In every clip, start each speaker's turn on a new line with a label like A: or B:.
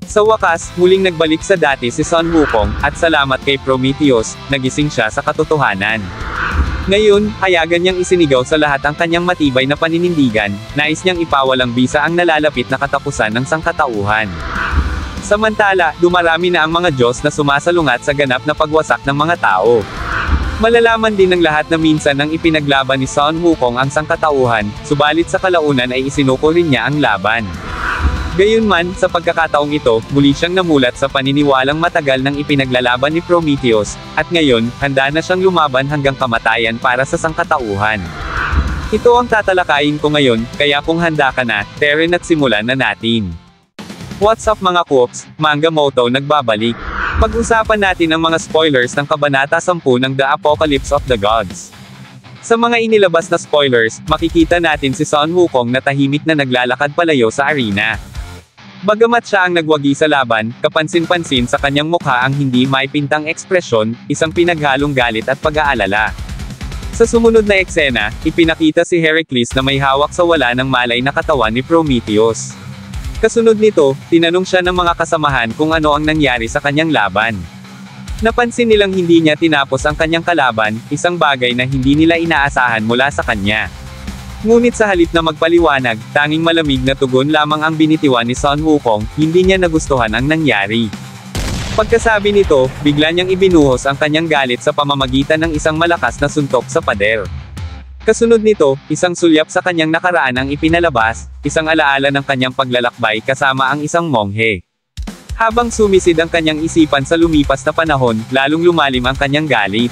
A: Sa wakas, muling nagbalik sa dati si Sun Wukong, at salamat kay Prometheus, nagising siya sa katotohanan. Ngayon, hayagan niyang isinigaw sa lahat ang kanyang matibay na paninindigan, nais niyang ipawalang bisa ang nalalapit na katapusan ng sangkatauhan. Samantala, dumarami na ang mga Diyos na sumasalungat sa ganap na pagwasak ng mga tao. Malalaman din ng lahat na minsan nang ipinaglaban ni Sun Wukong ang sangkatauhan, subalit sa kalaunan ay isinuko rin niya ang laban. Gayunman, sa pagkakataong ito, muli siyang namulat sa paniniwalang matagal nang ipinaglalaban ni Prometheus, at ngayon, handa na siyang lumaban hanggang kamatayan para sa sangkatauhan. Ito ang tatalakayin ko ngayon, kaya kung handa ka na, Teren, at simulan na natin. What's up mga Koops, Manga Moto nagbabalik. Pag-usapan natin ang mga spoilers ng Kabanata 10 ng The Apocalypse of the Gods. Sa mga inilabas na spoilers, makikita natin si Sun Wukong na tahimik na naglalakad palayo sa arena. Bagamat siya ang nagwagi sa laban, kapansin-pansin sa kanyang mukha ang hindi maipintang ekspresyon, isang pinaghalong galit at pag-aalala. Sa sumunod na eksena, ipinakita si Heracles na may hawak sa wala ng malay na katawan ni Prometheus. Kasunod nito, tinanong siya ng mga kasamahan kung ano ang nangyari sa kanyang laban. Napansin nilang hindi niya tinapos ang kanyang kalaban, isang bagay na hindi nila inaasahan mula sa kanya. Ngunit sa halip na magpaliwanag, tanging malamig na tugon lamang ang binitiwan ni Sun Wukong, hindi niya nagustuhan ang nangyari. Pagkasabi nito, bigla niyang ibinuhos ang kanyang galit sa pamamagitan ng isang malakas na suntok sa pader. Kasunod nito, isang sulyap sa kanyang nakaraan ang ipinalabas, isang alaala ng kanyang paglalakbay kasama ang isang monghe. Habang sumisid ang kanyang isipan sa lumipas na panahon, lalong lumalim ang kanyang galit.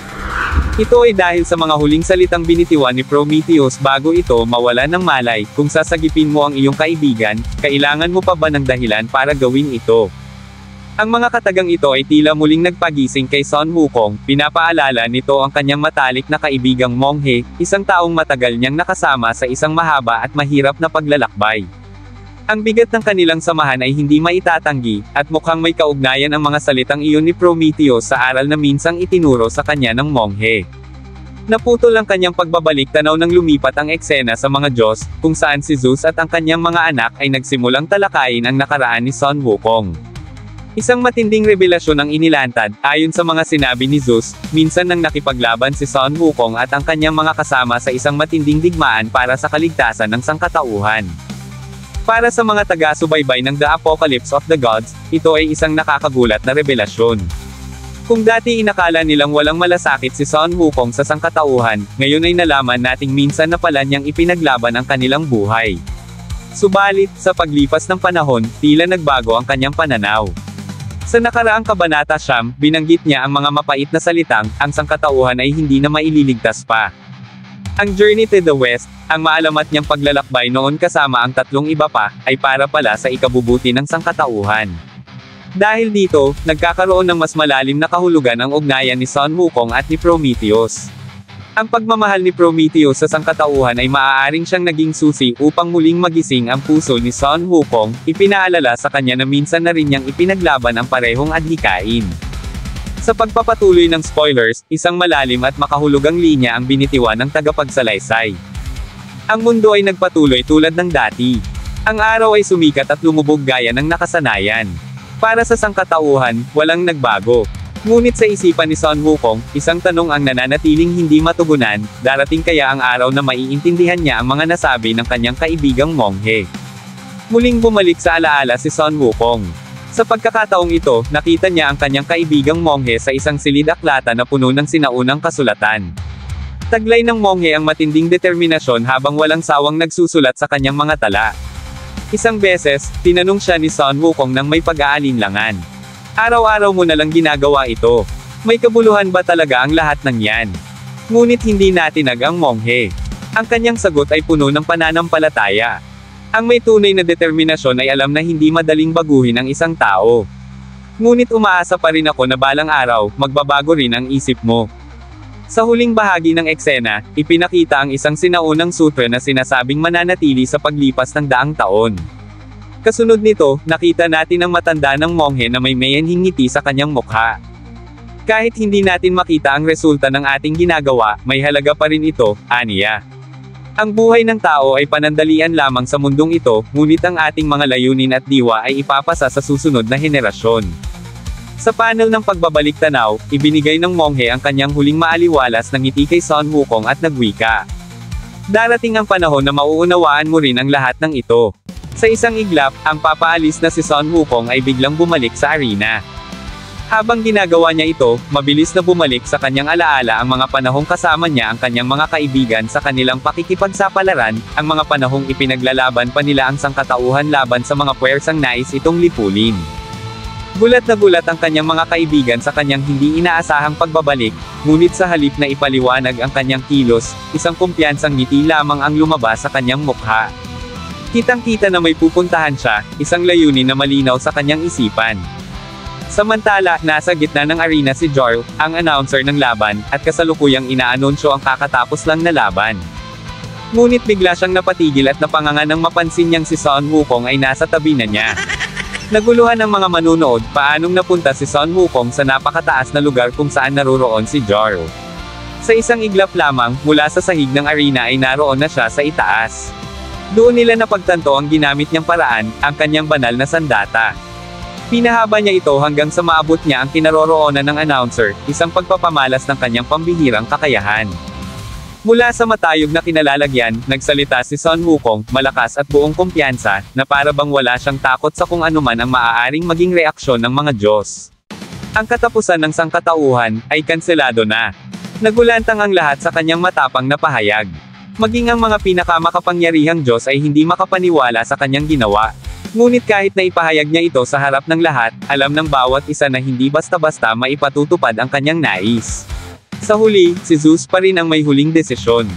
A: Ito ay dahil sa mga huling salitang binitiwan ni Prometheus bago ito mawala ng malay, kung sasagipin mo ang iyong kaibigan, kailangan mo pa ba ng dahilan para gawin ito? Ang mga katagang ito ay tila muling nagpagising kay Sun Wukong, pinapaalala nito ang kanyang matalik na kaibigang monghe, isang taong matagal niyang nakasama sa isang mahaba at mahirap na paglalakbay. Ang bigat ng kanilang samahan ay hindi maitatanggi, at mukhang may kaugnayan ang mga salitang iyon ni Prometheus sa aral na minsang itinuro sa kanya ng monghe. Naputol ang kanyang pagbabalik tanaw nang lumipat ang eksena sa mga Diyos, kung saan si Zeus at ang kanyang mga anak ay nagsimulang talakayin ang nakaraan ni Sun Wukong. Isang matinding revelasyon ang inilantad, ayon sa mga sinabi ni Zeus, minsan nang nakipaglaban si Sun Wukong at ang kanyang mga kasama sa isang matinding digmaan para sa kaligtasan ng sangkatauhan. Para sa mga taga-subaybay ng The Apocalypse of the Gods, ito ay isang nakakagulat na revelasyon. Kung dati inakala nilang walang malasakit si Sun Wukong sa sangkatauhan, ngayon ay nalaman nating minsan na pala niyang ipinaglaban ang kanilang buhay. Subalit, sa paglipas ng panahon, tila nagbago ang kanyang pananaw. Sa nakaraang Kabanata 10, binanggit niya ang mga mapait na salitang, ang sangkatauhan ay hindi na maililigtas pa. Ang Journey to the West, ang maalamat niyang paglalakbay noon kasama ang tatlong iba pa, ay para pala sa ikabubuti ng sangkatauhan. Dahil dito, nagkakaroon ng mas malalim na kahulugan ang ugnayan ni Sun Wukong at ni Prometheus. Ang pagmamahal ni Prometheus sa sangkatauhan ay maaaring siyang naging susi upang muling magising ang puso ni Sun Wukong, ipinaalala sa kanya na minsan na rin niyang ipinaglaban ang parehong adhikain. Sa pagpapatuloy ng spoilers, isang malalim at makahulugang linya ang binitiwan ng tagapagsalaysay. Ang mundo ay nagpatuloy tulad ng dati. Ang araw ay sumikat at lumubog gaya ng nakasanayan. Para sa sangkatauhan, walang nagbago. Ngunit sa isipan ni Sun Wukong, isang tanong ang nananatiling hindi matugunan, darating kaya ang araw na maiintindihan niya ang mga nasabi ng kanyang kaibigang monghe. Muling bumalik sa alaala si Sun Wukong. Sa pagkakataong ito, nakita niya ang kanyang kaibigang monghe sa isang silid-aklata na puno ng sinaunang kasulatan. Taglay ng monghe ang matinding determinasyon habang walang sawang nagsusulat sa kanyang mga tala. Isang beses, tinanong siya ni Sun Wukong nang may pag-aalinlangan. Araw-araw mo na lang ginagawa ito. May kabuluhan ba talaga ang lahat ng yan? Ngunit hindi natinag ang monghe. Ang kanyang sagot ay puno ng pananampalataya. Ang may tunay na determinasyon ay alam na hindi madaling baguhin ang isang tao. Ngunit umaasa pa rin ako na balang araw, magbabago rin ang isip mo. Sa huling bahagi ng eksena, ipinakita ang isang sinaunang sutra na sinasabing mananatili sa paglipas ng daang taon. Kasunod nito, nakita natin ang matanda ng monghe na may mayanhing ngiti sa kanyang mukha. Kahit hindi natin makita ang resulta ng ating ginagawa, may halaga pa rin ito, aniya. Ang buhay ng tao ay panandalian lamang sa mundong ito, ngunit ang ating mga layunin at diwa ay ipapasa sa susunod na henerasyon. Sa panel ng pagbabalik tanaw, ibinigay ng monghe ang kanyang huling maaliwalas ng ngiti kay Sun Wukong at nagwika. Darating ang panahon na mauunawaan mo rin ang lahat ng ito. Sa isang iglap, ang papaalis na si Sun Wukong ay biglang bumalik sa arena. Habang ginagawa niya ito, mabilis na bumalik sa kanyang alaala ang mga panahong kasama niya ang kanyang mga kaibigan sa kanilang pakikipagsapalaran, ang mga panahong ipinaglalaban pa nila ang sangkatauhan laban sa mga puwersang nais itong lipulin. Gulat na gulat ang kanyang mga kaibigan sa kanyang hindi inaasahang pagbabalik, ngunit sa halip na ipaliwanag ang kanyang kilos, isang kumpiyansang ngiti lamang ang lumabas sa kanyang mukha. Kitang-kita na may pupuntahan siya, isang layunin na malinaw sa kanyang isipan. Samantala, nasa gitna ng arena si Jarl, ang announcer ng laban, at kasalukuyang inaanunsyo ang kakatapos lang na laban. Ngunit bigla siyang napatigil at napanganga nang mapansin niyang si Sun Wukong ay nasa tabi na niya. Naguluhan ang mga manunood, paanong napunta si Sun Wukong sa napakataas na lugar kung saan naroroon si Jarl. Sa isang iglap lamang, mula sa sahig ng arena ay naroon na siya sa itaas. Doon nila napagtanto ang ginamit niyang paraan, ang kanyang banal na sandata. Pinahaba niya ito hanggang sa maabot niya ang kinaroroonan ng announcer, isang pagpapamalas ng kanyang pambihirang kakayahan. Mula sa matayog na kinalalagyan, nagsalita si Sun Wukong, malakas at buong kumpiyansa, na para bang wala siyang takot sa kung anuman ang maaaring maging reaksyon ng mga Diyos. Ang katapusan ng sangkatauhan, ay kanselado na. Nagulantang ang lahat sa kanyang matapang na pahayag. Maging ang mga pinakamakapangyarihang Diyos ay hindi makapaniwala sa kanyang ginawa. Ngunit kahit na ipahayag niya ito sa harap ng lahat, alam ng bawat isa na hindi basta-basta maipatutupad ang kanyang nais. Sa huli, si Zeus pa rin ang may huling desisyon.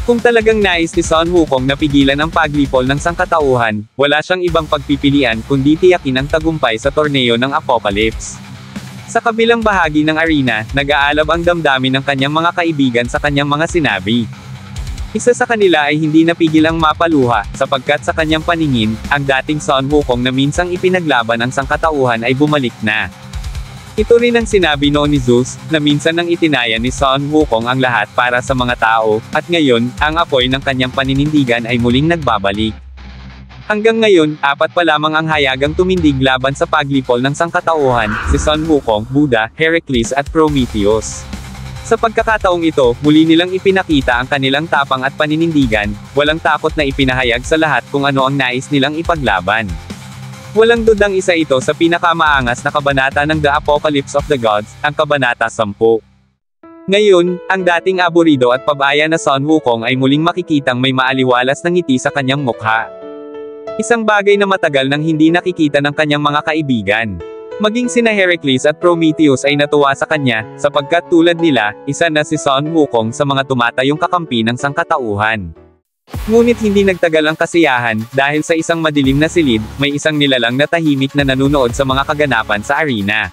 A: Kung talagang nais ni Sun Wukong na pigilan ang paglipol ng sangkatauhan, wala siyang ibang pagpipilian kundi tiyakin ang tagumpay sa torneo ng Apocalypse. Sa kabilang bahagi ng arena, nag-aalab ang damdamin ng kanyang mga kaibigan sa kanyang mga sinabi. Isa sa kanila ay hindi napigil ang mapaluha, sapagkat sa kanyang paningin, ang dating Sun Wukong na minsang ipinaglaban ang sangkatauhan ay bumalik na. Ito rin ang sinabi noon ni Zeus, na minsan nang itinaya ni Sun Wukong ang lahat para sa mga tao, at ngayon, ang apoy ng kanyang paninindigan ay muling nagbabalik. Hanggang ngayon, 4 pa lamang ang hayagang tumindig laban sa paglipol ng sangkatauhan, si Sun Wukong, Buddha, Heracles at Prometheus. Sa pagkakataong ito, muli nilang ipinakita ang kanilang tapang at paninindigan, walang takot na ipinahayag sa lahat kung ano ang nais nilang ipaglaban. Walang dudang isa ito sa pinakamaangas na kabanata ng The Apocalypse of the Gods, ang Kabanata 10. Ngayon, ang dating aburido at pabaya na Sun Wukong ay muling makikitang may maaliwalas na ngiti sa kanyang mukha. Isang bagay na matagal nang hindi nakikita ng kanyang mga kaibigan. Maging sina Heracles at Prometheus ay natuwa sa kanya, sapagkat tulad nila, isa na si Sun Wukong sa mga tumatayong kakampi ng sangkatauhan. Ngunit hindi nagtagal ang kasiyahan, dahil sa isang madilim na silid, may isang nilalang na tahimik na nanunood sa mga kaganapan sa arena.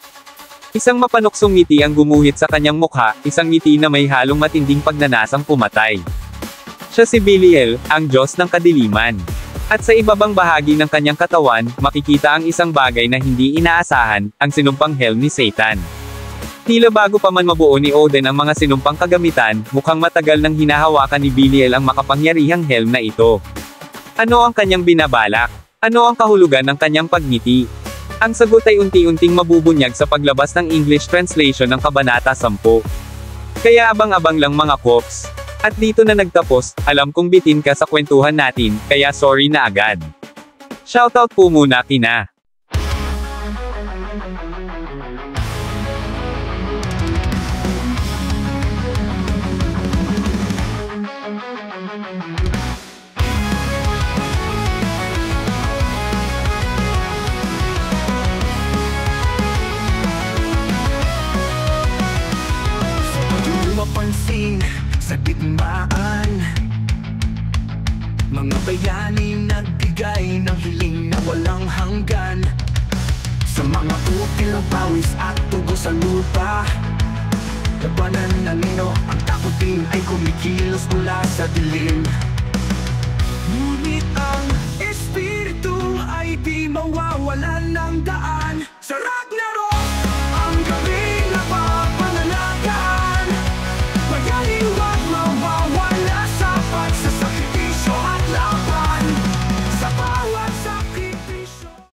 A: Isang mapanuksong ngiti ang gumuhit sa kanyang mukha, isang ngiti na may halong matinding pagnanasang pumatay. Siya si Belial, ang Diyos ng kadiliman. At sa ibabang bahagi ng kanyang katawan, makikita ang isang bagay na hindi inaasahan, ang sinumpang helm ni Satan. Tila bago pa man mabuo ni Odin ang mga sinumpang kagamitan, mukhang matagal nang hinahawakan ni Belial ang makapangyarihang helm na ito. Ano ang kanyang binabalak? Ano ang kahulugan ng kanyang pagngiti? Ang sagot ay unti-unting mabubunyag sa paglabas ng English translation ng Kabanata 10. Kaya abang-abang lang mga Kops. At dito na nagtapos, alam kong bitin ka sa kwentuhan natin, kaya sorry na agad. Shoutout po muna kina
B: mapansin sa digmaan, mga bayaning nagbigay ng hiling na walang hanggan. Sa mga ukil ng pawis at tugo sa lupa, labanan na nino, ang takutin ay kumikilos mula sa dilim. Ngunit ang espiritu ay di mawawalan ng daan. Sarap!